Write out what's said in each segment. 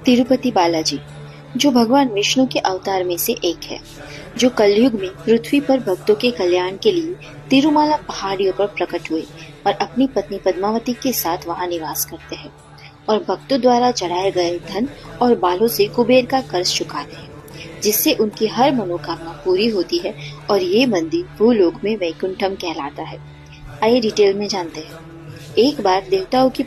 तिरुपति बालाजी, जो भगवान विष्णु के अवतार में से एक है, जो कलयुग में पृथ्वी पर भक्तों के कल्याण के लिए तिरुमाला पहाड़ियों पर प्रकट हुए और अपनी पत्नी पद्मावती के साथ वहां निवास करते हैं और भक्तों द्वारा चढ़ाए गए धन और बालों से कुबेर का कर्ज चुकाते हैं, जिससे उनकी हर मनोकामना पूरी होती है और ये मंदिर भूलोक में वैकुंठम कहलाता है। आइए डिटेल में जानते हैं। एक बार देवताओं की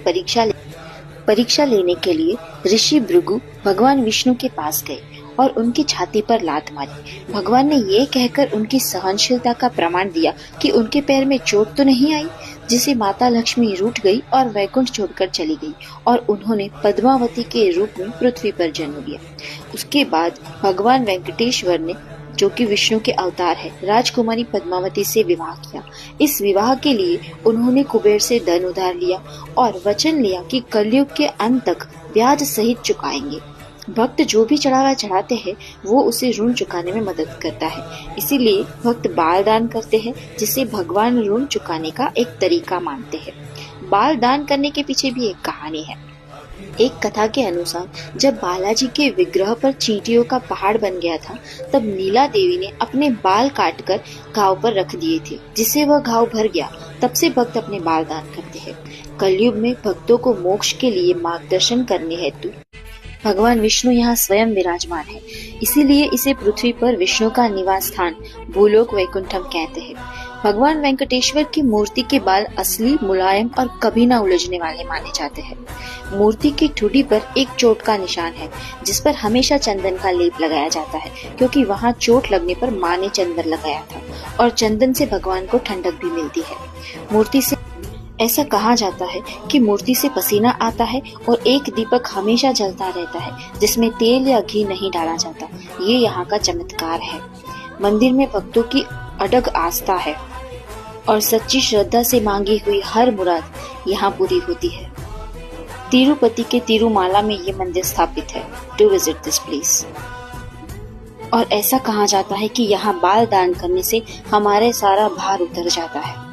परीक्षा लेने के लिए ऋषि भृगु भगवान विष्णु के पास गए और उनकी छाती पर लात मारी। भगवान ने ये कहकर उनकी सहनशीलता का प्रमाण दिया कि उनके पैर में चोट तो नहीं आई, जिसे माता लक्ष्मी रूठ गई और वैकुंठ छोड़कर चली गई और उन्होंने पद्मावती के रूप में पृथ्वी पर जन्म लिया। उसके बाद भगवान वेंकटेश्वर ने, जो कि विष्णु के अवतार है, राजकुमारी पद्मावती से विवाह किया। इस विवाह के लिए उन्होंने कुबेर से धन उधार लिया और वचन लिया कि कलयुग के अंत तक ब्याज सहित चुकाएंगे। भक्त जो भी चढ़ावा चढ़ाते हैं वो उसे ऋण चुकाने में मदद करता है, इसीलिए भक्त बाल दान करते हैं, जिसे भगवान ऋण चुकाने का एक तरीका मानते हैं। बाल दान करने के पीछे भी एक कहानी है। एक कथा के अनुसार जब बालाजी के विग्रह पर चींटियों का पहाड़ बन गया था, तब नीला देवी ने अपने बाल काटकर घाव पर रख दिए थे, जिससे वह घाव भर गया। तब से भक्त अपने बाल दान करते हैं। कलयुग में भक्तों को मोक्ष के लिए मार्गदर्शन करने हेतु भगवान विष्णु यहाँ स्वयं विराजमान है, इसीलिए इसे पृथ्वी पर विष्णु का निवास स्थान भूलोक वैकुंठम कहते हैं। भगवान वेंकटेश्वर की मूर्ति के बाल असली, मुलायम और कभी न उलझने वाले माने जाते हैं। मूर्ति की ठुडी पर एक चोट का निशान है, जिस पर हमेशा चंदन का लेप लगाया जाता है, क्योंकि वहाँ चोट लगने पर माँ ने चंदन लगाया था और चंदन से भगवान को ठंडक भी मिलती है। मूर्ति से ऐसा कहा जाता है कि मूर्ति से पसीना आता है और एक दीपक हमेशा जलता रहता है, जिसमें तेल या घी नहीं डाला जाता। ये यहाँ का चमत्कार है। मंदिर में भक्तों की अडग आस्था है और सच्ची श्रद्धा से मांगी हुई हर मुराद यहाँ पूरी होती है। तिरुपति के तिरुमाला में ये मंदिर स्थापित है। To visit this place. और ऐसा कहा जाता है कि यहाँ बाल दान करने से हमारे सारा भार उतर जाता है।